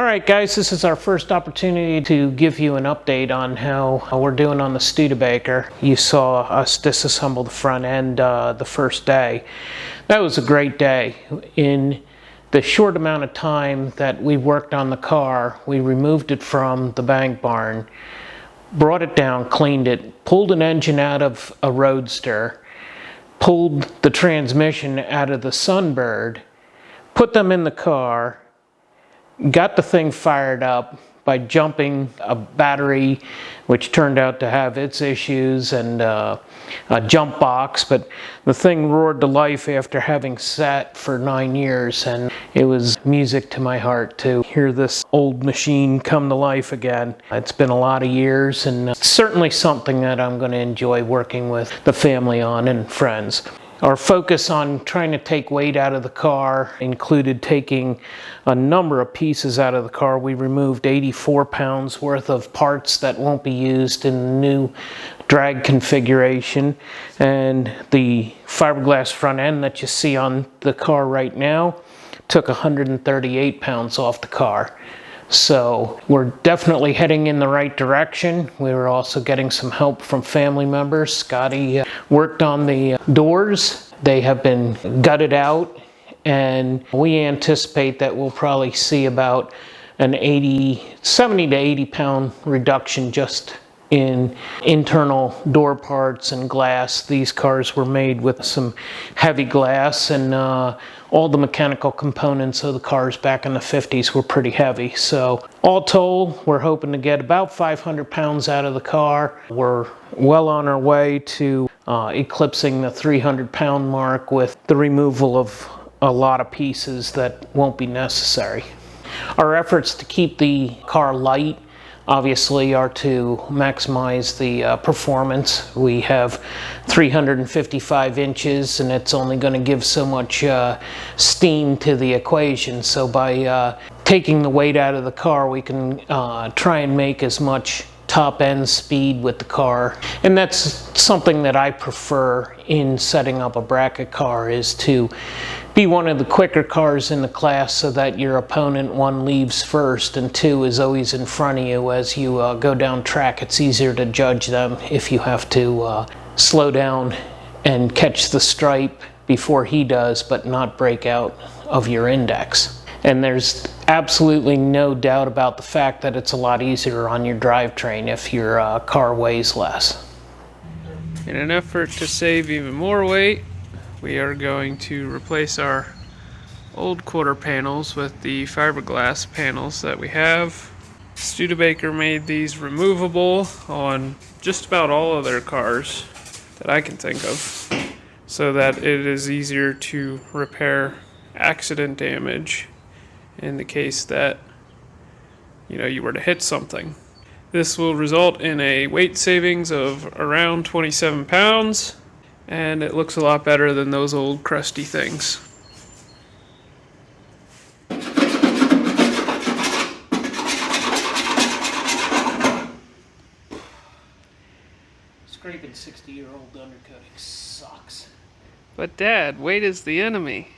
Alright guys, this is our first opportunity to give you an update on how we're doing on the Studebaker. You saw us disassemble the front end the first day. That was a great day. In the short amount of time that we worked on the car, we removed it from the bank barn, brought it down, cleaned it, pulled an engine out of a Roadster, pulled the transmission out of the Sunbird, put them in the car, got the thing fired up by jumping a battery which turned out to have its issues and a jump box, but the thing roared to life after having sat for 9 years, and it was music to my heart to hear this old machine come to life again. It's been a lot of years, and certainly something that I'm going to enjoy working with the family on and friends. Our focus on trying to take weight out of the car included taking a number of pieces out of the car. We removed 84 pounds worth of parts that won't be used in the new drag configuration, and the fiberglass front end that you see on the car right now took 138 pounds off the car. So we're definitely heading in the right direction. We were also getting some help from family members. Scotty worked on the doors. They have been gutted out, and we anticipate that we'll probably see about an 70 to 80 pound reduction just in internal door parts and glass. These cars were made with some heavy glass, and all the mechanical components of the cars back in the 50s were pretty heavy. So all told, we're hoping to get about 500 pounds out of the car. We're well on our way to eclipsing the 300 pound mark with the removal of a lot of pieces that won't be necessary. Our efforts to keep the car light obviously are to maximize the performance. We have 355 inches, and it's only going to give so much steam to the equation. So by taking the weight out of the car, we can try and make as much top end speed with the car. And that's something that I prefer in setting up a bracket car, is to be one of the quicker cars in the class so that your opponent, one, leaves first, and two, is always in front of you as you go down track. It's easier to judge them if you have to slow down and catch the stripe before he does, but not break out of your index. And there's absolutely no doubt about the fact that it's a lot easier on your drivetrain if your car weighs less. In an effort to save even more weight, we are going to replace our old quarter panels with the fiberglass panels that we have. Studebaker made these removable on just about all of their cars that I can think of, so that it is easier to repair accident damage in the case that you were to hit something. This will result in a weight savings of around 27 pounds, and it looks a lot better than those old crusty things. Scraping 60-year-old undercoating sucks. But Dad, weight is the enemy.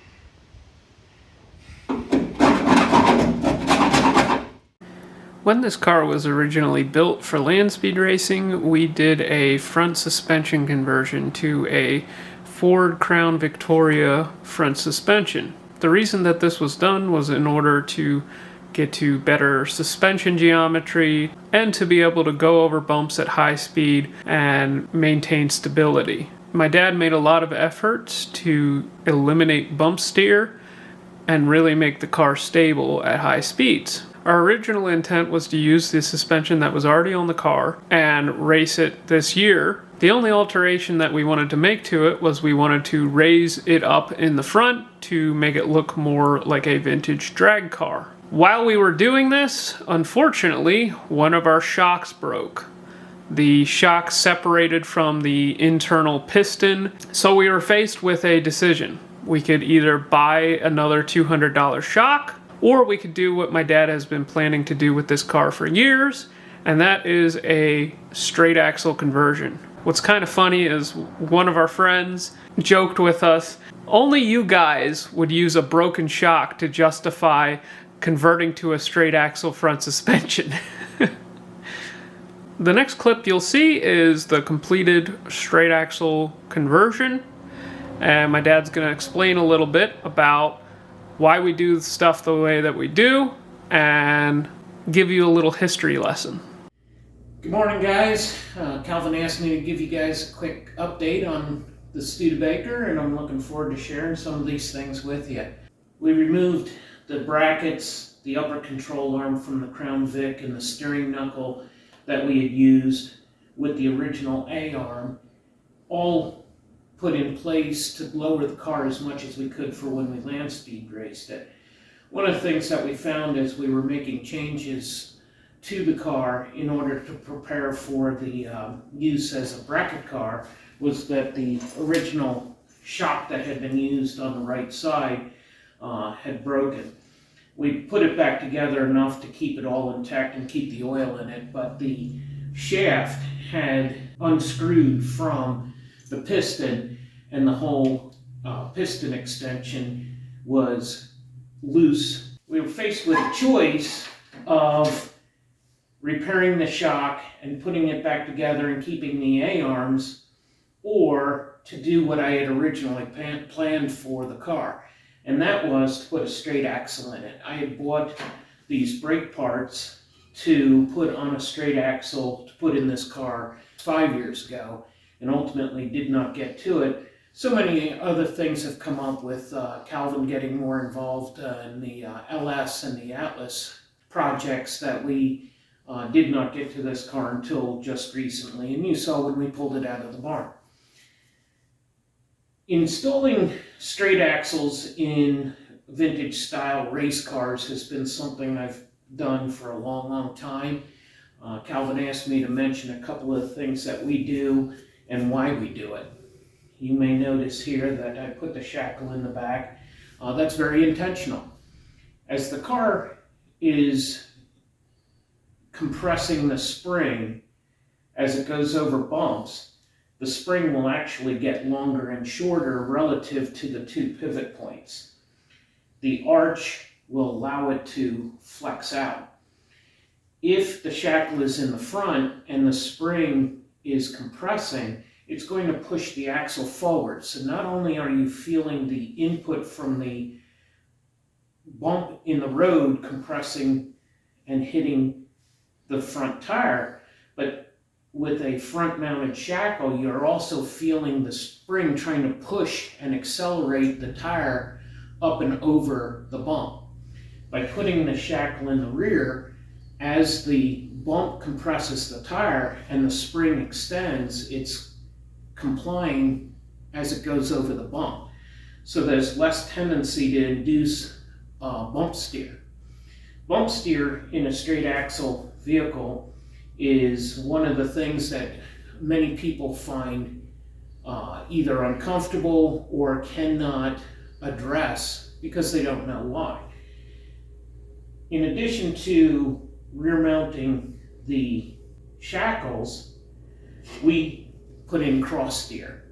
When this car was originally built for land speed racing, we did a front suspension conversion to a Ford Crown Victoria front suspension. The reason that this was done was in order to get to better suspension geometry and to be able to go over bumps at high speed and maintain stability. My dad made a lot of efforts to eliminate bump steer and really make the car stable at high speeds. Our original intent was to use the suspension that was already on the car and race it this year. The only alteration that we wanted to make to it was we wanted to raise it up in the front to make it look more like a vintage drag car. While we were doing this, unfortunately, one of our shocks broke. The shock separated from the internal piston, so we were faced with a decision. We could either buy another $200 shock, or we could do what my dad has been planning to do with this car for years, and that is a straight axle conversion. What's kind of funny is one of our friends joked with us, only you guys would use a broken shock to justify converting to a straight axle front suspension. The next clip you'll see is the completed straight axle conversion, and my dad's going to explain a little bit about why we do stuff the way that we do and give you a little history lesson. Good morning, guys. Calvin asked me to give you guys a quick update on the Studebaker, and I'm looking forward to sharing some of these things with you. We removed the brackets, the upper control arm from the Crown Vic, and the steering knuckle that we had used with the original A-arm, all put in place to lower the car as much as we could for when we land speed raced it. One of the things that we found as we were making changes to the car in order to prepare for the use as a bracket car was that the original shock that had been used on the right side had broken. We put it back together enough to keep it all intact and keep the oil in it, but the shaft had unscrewed from the piston, and the whole piston extension was loose. We were faced with a choice of repairing the shock and putting it back together and keeping the A-arms, or to do what I had originally planned for the car. And that was to put a straight axle in it. I had bought these brake parts to put on a straight axle to put in this car 5 years ago, and ultimately did not get to it. So many other things have come up with Calvin getting more involved in the LS and the Atlas projects that we did not get to this car until just recently, and you saw when we pulled it out of the barn. Installing straight axles in vintage style race cars has been something I've done for a long time. Calvin asked me to mention a couple of things that we do and why we do it. You may notice here that I put the shackle in the back. That's very intentional. As the car is compressing the spring as it goes over bumps, the spring will actually get longer and shorter relative to the two pivot points. The arch will allow it to flex out. If the shackle is in the front and the spring is compressing, it's going to push the axle forward. So not only are you feeling the input from the bump in the road compressing and hitting the front tire, but with a front-mounted shackle, you're also feeling the spring trying to push and accelerate the tire up and over the bump. By putting the shackle in the rear, as the bump compresses the tire and the spring extends, it's complying as it goes over the bump. So there's less tendency to induce bump steer. Bump steer in a straight axle vehicle is one of the things that many people find either uncomfortable or cannot address because they don't know why. In addition to rear mounting the shackles, we put in cross steer.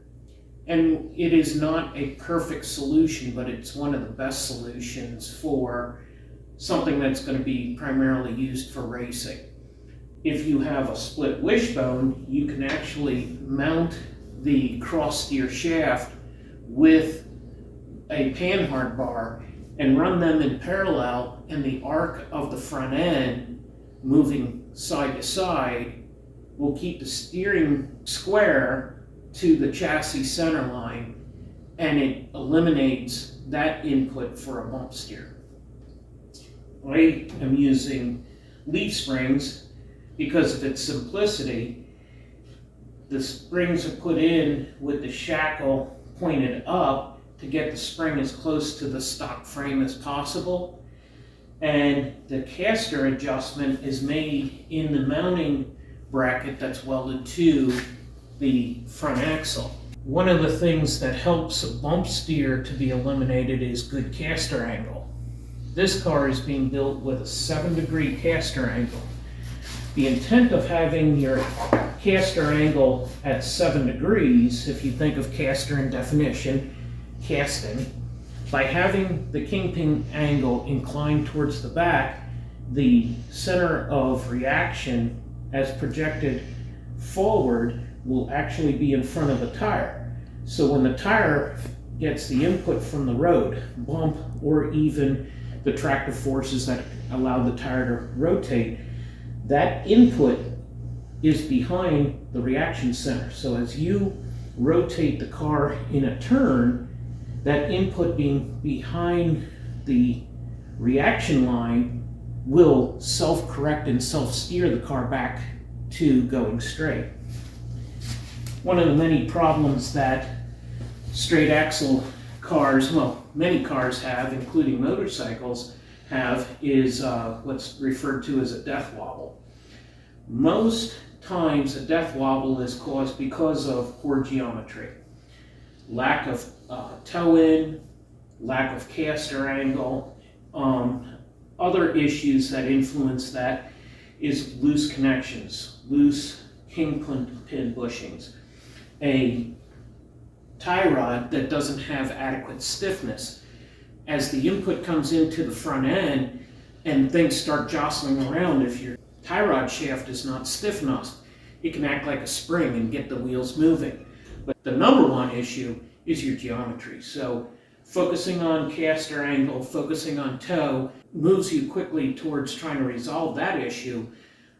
And it is not a perfect solution, but it's one of the best solutions for something that's going to be primarily used for racing. If you have a split wishbone, you can actually mount the cross steer shaft with a panhard bar and run them in parallel, and the arc of the front end moving side to side will keep the steering square to the chassis center line, and it eliminates that input for a bump steer. I am using leaf springs because of its simplicity. The springs are put in with the shackle pointed up to get the spring as close to the stock frame as possible, and the caster adjustment is made in the mounting bracket that's welded to the front axle. One of the things that helps a bump steer to be eliminated is good caster angle. This car is being built with a 7-degree caster angle. The intent of having your caster angle at 7 degrees, if you think of caster in definition, casting, By having the kingpin angle inclined towards the back, the center of reaction as projected forward will actually be in front of the tire. So when the tire gets the input from the road, bump, or even the tractive forces that allow the tire to rotate, that input is behind the reaction center. So as you rotate the car in a turn, that input being behind the reaction line will self-correct and self-steer the car back to going straight. One of the many problems that straight axle cars, well, many cars have, including motorcycles, have is what's referred to as a death wobble. Most times a death wobble is caused because of poor geometry. Lack of toe-in, lack of caster angle. Other issues that influence that is loose connections, loose kingpin bushings, a tie rod that doesn't have adequate stiffness. As the input comes into the front end and things start jostling around, if your tie rod shaft is not stiff enough, it can act like a spring and get the wheels moving. But the number one issue is your geometry. So focusing on caster angle, focusing on toe, moves you quickly towards trying to resolve that issue,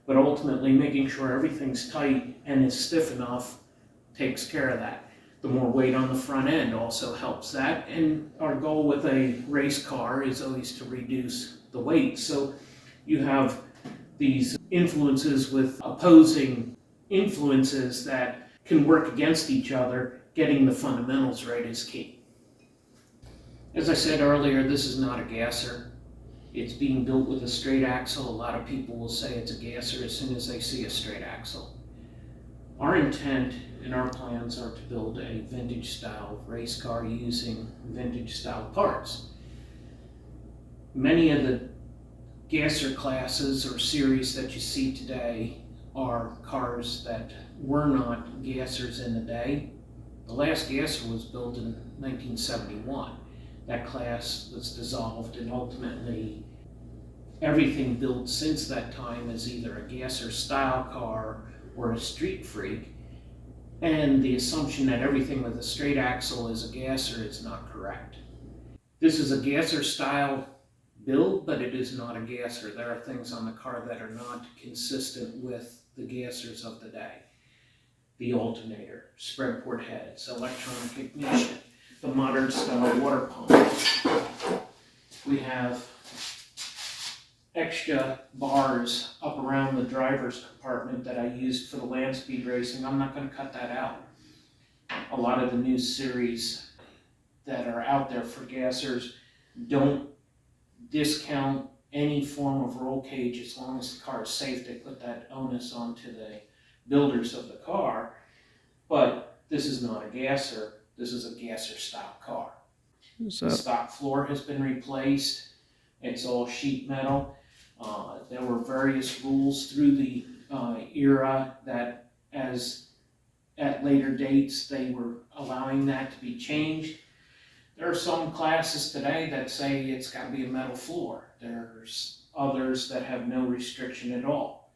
but ultimately making sure everything's tight and is stiff enough takes care of that. The more weight on the front end also helps that, and our goal with a race car is always to reduce the weight. So you have these influences with opposing influences that can work against each other. Getting the fundamentals right is key. As I said earlier, this is not a gasser. It's being built with a straight axle. A lot of people will say it's a gasser as soon as they see a straight axle. Our intent and our plans are to build a vintage style race car using vintage style parts. Many of the gasser classes or series that you see today are cars that were not gassers in the day. The last gasser was built in 1971. That class was dissolved, and ultimately everything built since that time is either a gasser style car or a street freak. And the assumption that everything with a straight axle is a gasser is not correct. This is a gasser style build, but it is not a gasser. There are things on the car that are not consistent with the gassers of the day. The alternator, spread port heads, electronic ignition, the modern style water pump. We have extra bars up around the driver's compartment that I used for the land speed racing. I'm not going to cut that out. A lot of the new series that are out there for gassers don't discount any form of roll cage as long as the car is safe. They put that onus onto the builders of the car, but this is not a gasser. This is a gasser style car. The stock floor has been replaced. It's all sheet metal. There were various rules through the era that at later dates they were allowing that to be changed. There are some classes today that say it's got to be a metal floor. There's others that have no restriction at all.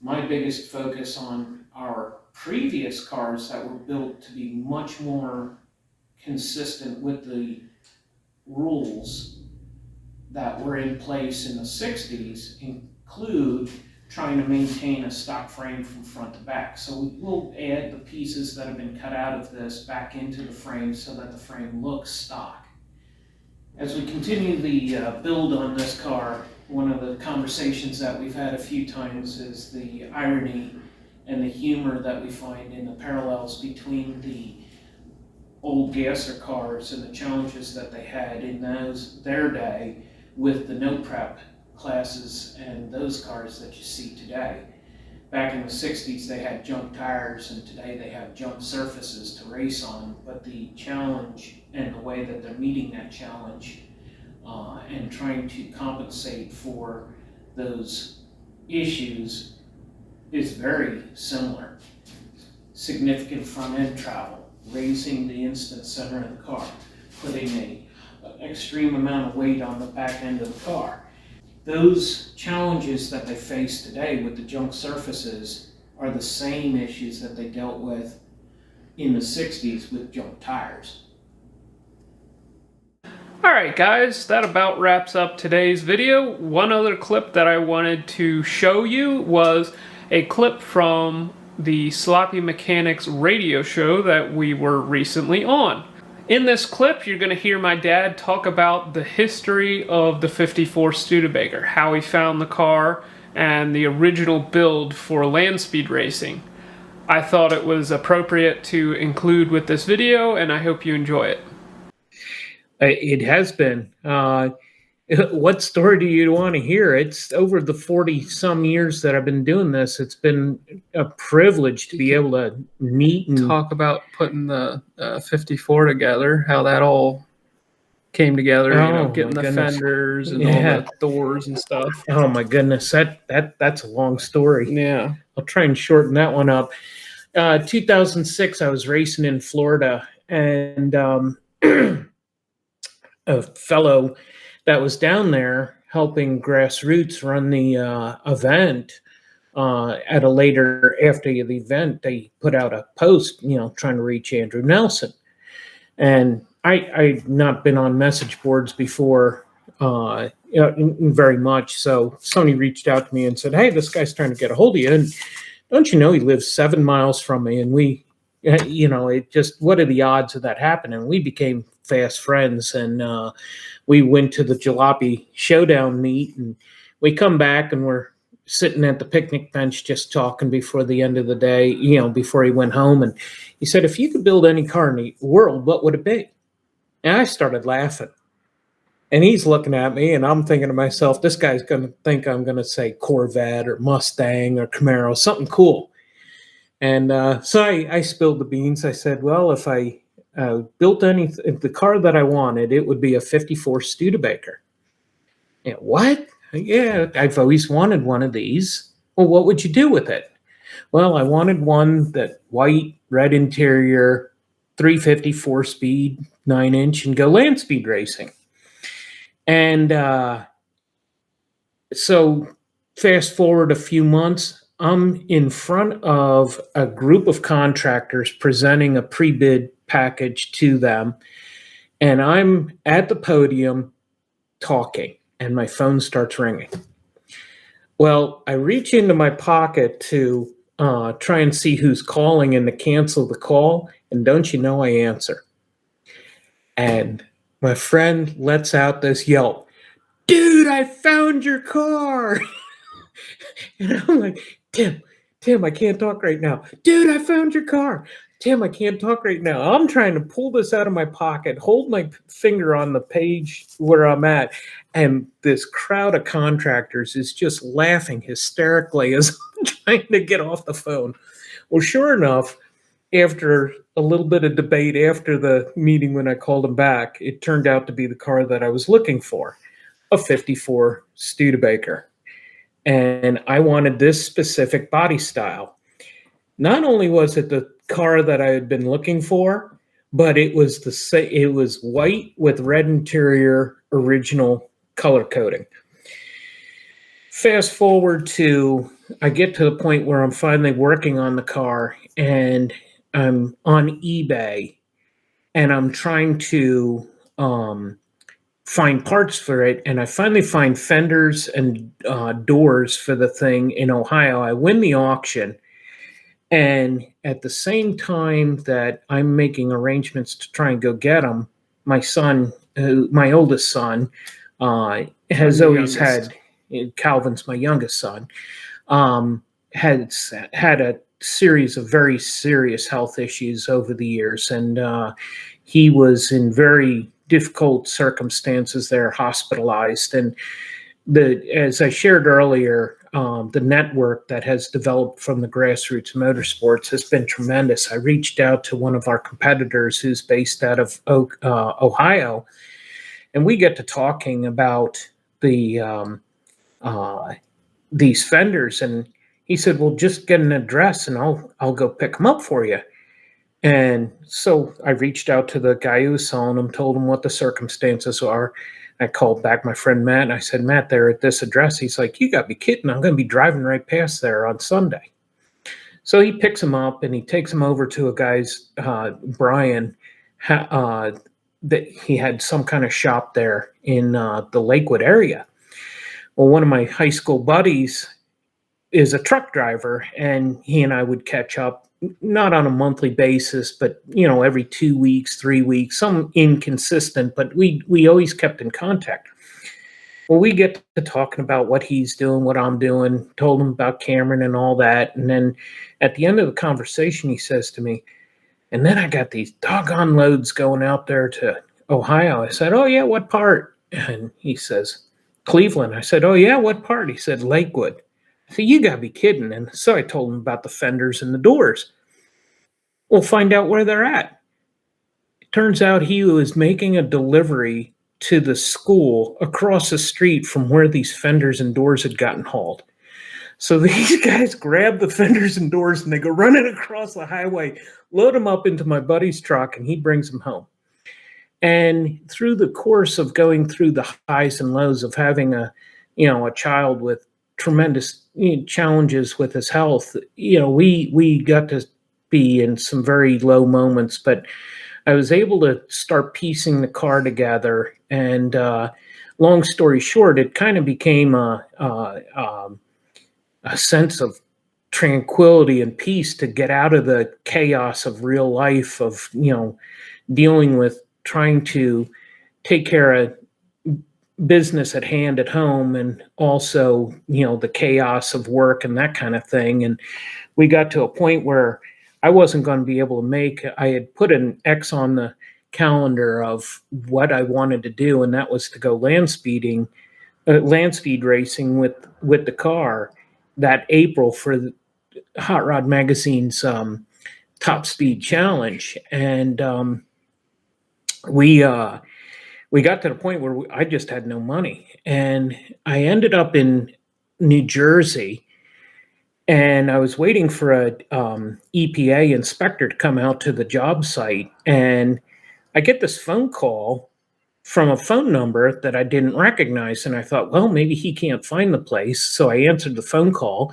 My biggest focus on our previous cars that were built to be much more consistent with the rules that were in place in the 60s include trying to maintain a stock frame from front to back. So we will add the pieces that have been cut out of this back into the frame so that the frame looks stock. As we continue the build on this car, one of the conversations that we've had a few times is the irony and the humor that we find in the parallels between the old gasser cars and the challenges that they had in their day with the no prep classes and those cars that you see today. Back in the 60s they had junk tires, and today they have junk surfaces to race on, but the challenge and the way that they're meeting that challenge and trying to compensate for those issues is very similar. Significant front end travel, raising the instant center of the car, putting a extreme amount of weight on the back end of the car. Those challenges that they face today with the junk surfaces are the same issues that they dealt with in the 60s with junk tires. Alright guys, that about wraps up today's video. One other clip that I wanted to show you was a clip from the Sloppy Mechanics radio show that we were recently on. In this clip, you're going to hear my dad talk about the history of the 54 Studebaker, how he found the car, and the original build for land speed racing. I thought it was appropriate to include with this video, and I hope you enjoy it. It has been. What story do you want to hear? It's over the 40-some years that I've been doing this. It's been a privilege to be able to meet and talk about putting the 54 together, how that all came together, getting the fenders and all the doors and stuff. Oh my goodness, that's a long story. Yeah. I'll try and shorten that one up. 2006, I was racing in Florida, and a fellow that was down there helping Grassroots run the event. At a later, after the event, they put out a post, trying to reach Andrew Nelson. And I'd not been on message boards before very much. So somebody reached out to me and said, "Hey, this guy's trying to get a hold of you. And don't you know he lives 7 miles from me?" And we, it just, what are the odds of that happening? We became fast friends, and we went to the Jalopy Showdown meet, and we come back and we're sitting at the picnic bench just talking before the end of the day, before he went home. And he said, "If you could build any car in the world, what would it be?" And I started laughing. And he's looking at me, and I'm thinking to myself, this guy's going to think I'm going to say Corvette or Mustang or Camaro, something cool. And so I spilled the beans. I said, well, if I built if the car that I wanted, it would be a 54 Studebaker. Yeah, what? Yeah, I've always wanted one of these. Well, what would you do with it? Well, I wanted one that white, red interior, 350 4-speed, 9-inch, and go land speed racing. And so fast forward a few months, I'm in front of a group of contractors presenting a pre-bid package to them. And I'm at the podium talking, and my phone starts ringing. Well, I reach into my pocket to try and see who's calling and to cancel the call. And don't you know, I answer. And my friend lets out this yelp, "Dude, I found your car." And I'm like, Tim, I can't talk right now. "Dude, I found your car." "Tim, I can't talk right now." I'm trying to pull this out of my pocket, hold my finger on the page where I'm at, and this crowd of contractors is just laughing hysterically as I'm trying to get off the phone. Well, sure enough, after a little bit of debate after the meeting when I called him back, it turned out to be the car that I was looking for, a 54 Studebaker. And I wanted this specific body style. Not only was it the car that I had been looking for, but it was white with red interior, original color coding. Fast forward to, I get to the point where I'm finally working on the car, and I'm on eBay, and I'm trying to find parts for it, and I finally find fenders and doors for the thing in Ohio. I win the auction, and at the same time that I'm making arrangements to try and go get them, my son, my oldest son, has always had, Calvin's my youngest son, has had a series of very serious health issues over the years, and he was in very difficult circumstances there, hospitalized. And as I shared earlier, the network that has developed from the Grassroots Motorsports has been tremendous. I reached out to one of our competitors who's based out of Ohio, and we get to talking about these fenders. And he said, "Well, just get an address and I'll go pick them up for you." And so I reached out to the guy who was selling them, told him what the circumstances are. I called back my friend Matt and I said, Matt, they're at this address. He's like, you got to be kidding. I'm going to be driving right past there on Sunday. So he picks him up and he takes him over to a guy's, Brian, that he had some kind of shop there in the Lakewood area. Well, one of my high school buddies is a truck driver, and he and I would catch up, not on a monthly basis, but every 2 weeks, 3 weeks, some inconsistent, but we always kept in contact. Well, we get to talking about what he's doing, what I'm doing, told him about Cameron and all that. And then at the end of the conversation, he says to me, and then I got these doggone loads going out there to Ohio. I said, oh, yeah, what part? And he says, Cleveland. I said, oh, yeah, what part? He said, Lakewood. I said, you got to be kidding. And so I told him about the fenders and the doors. We'll find out where they're at. It turns out he was making a delivery to the school across the street from where these fenders and doors had gotten hauled. So these guys grab the fenders and doors and they go running across the highway, load them up into my buddy's truck, and he brings them home. And through the course of going through the highs and lows of having a child with tremendous challenges with his health, we got to be in some very low moments, but I was able to start piecing the car together. And long story short, it kind of became a sense of tranquility and peace to get out of the chaos of real life of dealing with trying to take care of business at hand at home, and also the chaos of work and that kind of thing. And we got to a point where I wasn't going to be able to I had put an X on the calendar of what I wanted to do, and that was to go land speed racing with the car that April for the Hot Rod Magazine's Top Speed Challenge. And we got to the point where I just had no money, and I ended up in New Jersey. And I was waiting for a EPA inspector to come out to the job site, and I get this phone call from a phone number that I didn't recognize, and I thought, well, maybe he can't find the place. So I answered the phone call,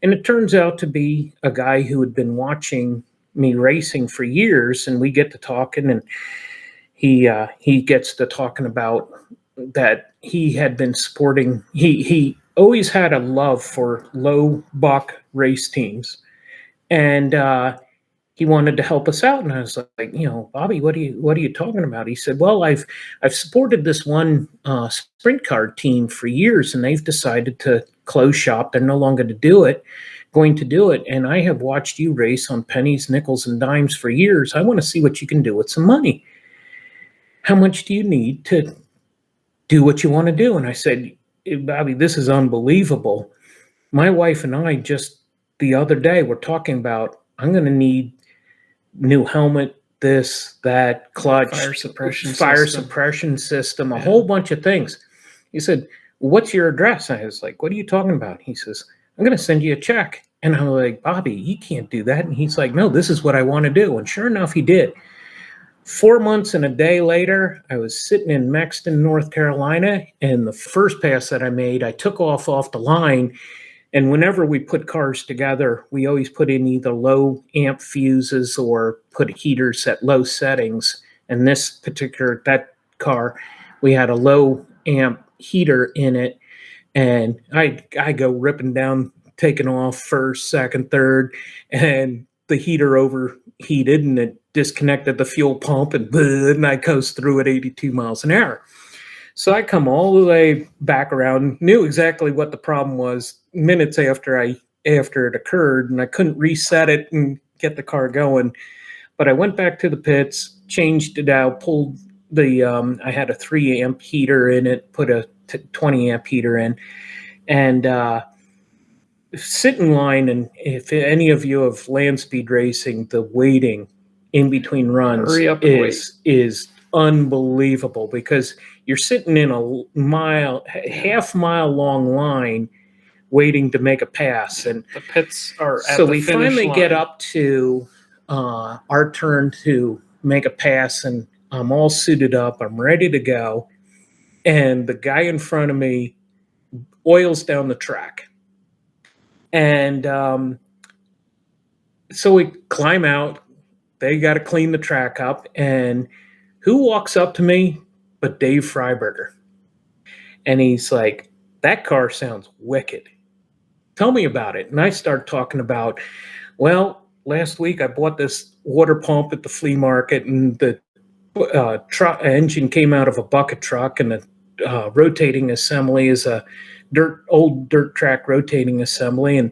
and it turns out to be a guy who had been watching me racing for years, and we get to talking, and he gets to talking about that he had been supporting. He always had a love for low buck race teams, and he wanted to help us out. And I was like, Bobby, what are you talking about? He said, well, I've supported this one sprint car team for years, and they've decided to close shop. They're no longer going to do it. And I have watched you race on pennies, nickels, and dimes for years. I want to see what you can do with some money. How much do you need to do what you want to do? And I said, Bobby, this is unbelievable. My wife and I just the other day were talking about, I'm going to need new helmet, this, that, clutch, Fire suppression system, a whole bunch of things. He said, what's your address? I was like, what are you talking about? He says, I'm going to send you a check. And I'm like, Bobby, you can't do that. And he's like, no, this is what I want to do. And sure enough, he did. 4 months and a day later, I was sitting in Mexton, North Carolina, and the first pass that I made, I took off the line. And whenever we put cars together, we always put in either low amp fuses or put heaters at low settings. And that car, we had a low amp heater in it. And I go ripping down, taking off first, second, third, and the heater overheated and it disconnected the fuel pump, and I coast through at 82 miles an hour. So I come all the way back around, knew exactly what the problem was minutes after it occurred, and I couldn't reset it and get the car going. But I went back to the pits, changed it out, pulled I had a 3 amp heater in it, put a 20 amp heater in, and sit in line. And if any of you have land speed racing, the waiting in between runs is unbelievable, because you're sitting in a half mile long line waiting to make a pass. And the pits are at so the we finish finally line. get up to our turn to make a pass, and I'm all suited up. I'm ready to go. And the guy in front of me oils down the track. And so we climb out. They got to clean the track up. And who walks up to me but Dave Freiberger? And he's like, that car sounds wicked. Tell me about it. And I start talking about, well, last week I bought this water pump at the flea market, and the engine came out of a bucket truck, and the rotating assembly is a old dirt track rotating assembly. And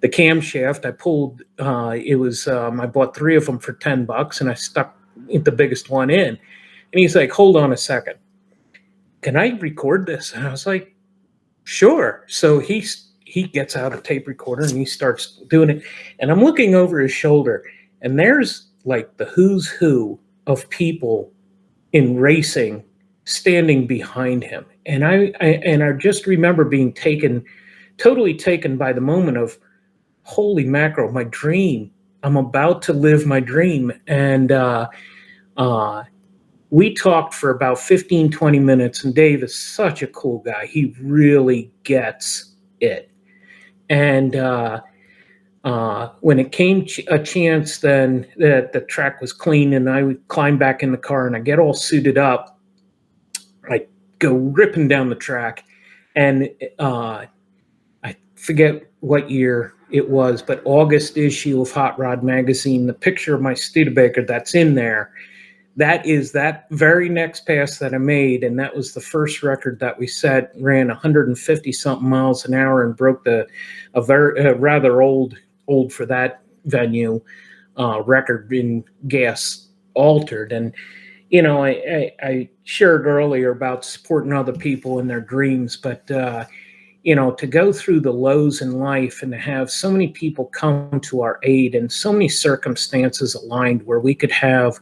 the camshaft I pulled, I bought 3 of them for $10, and I stuck the biggest one in. And he's like, hold on a second. Can I record this? And I was like, sure. So he gets out a tape recorder and he starts doing it. And I'm looking over his shoulder, and there's like the who's who of people in racing standing behind him. And I just remember being totally taken by the moment of, holy mackerel, my dream. I'm about to live my dream. And we talked for about 15, 20 minutes, and Dave is such a cool guy. He really gets it. And when it came a chance then that the track was clean and I would climb back in the car and I get all suited up, I go ripping down the track. And I forget what year it was, but August issue of Hot Rod Magazine, the picture of my Studebaker that's in there, that is that very next pass that I made, and that was the first record that we set. Ran 150 something miles an hour and broke a rather old for that venue record in gas altered. And I shared earlier about supporting other people in their dreams, but to go through the lows in life and to have so many people come to our aid and so many circumstances aligned where we could have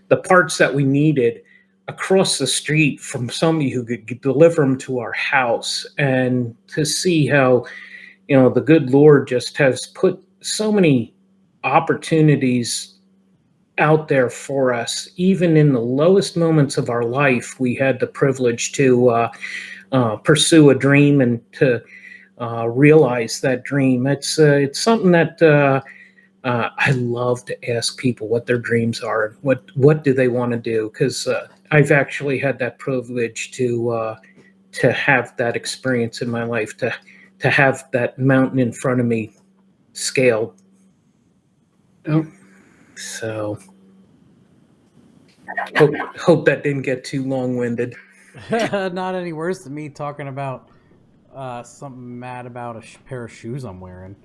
the parts that we needed across the street from somebody who could deliver them to our house, and to see how, the good Lord just has put so many opportunities out there for us. Even in the lowest moments of our life, we had the privilege to pursue a dream and to realize that dream. It's something that I love to ask people what their dreams are and what do they want to do, because I've actually had that privilege to have that experience in my life, to have that mountain in front of me scaled. Oh. So hope that didn't get too long-winded. Not any worse than me talking about something mad about a pair of shoes I'm wearing.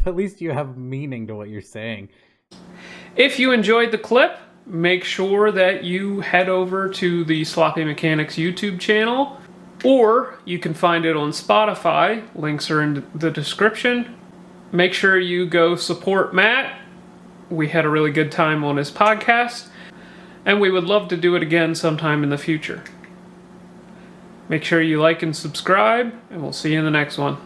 At least you have meaning to what you're saying. If you enjoyed the clip, make sure that you head over to the Sloppy Mechanics YouTube channel, or you can find it on Spotify. Links are in the description. Make sure you go support Matt. We had a really good time on his podcast, and we would love to do it again sometime in the future. Make sure you like and subscribe, and we'll see you in the next one.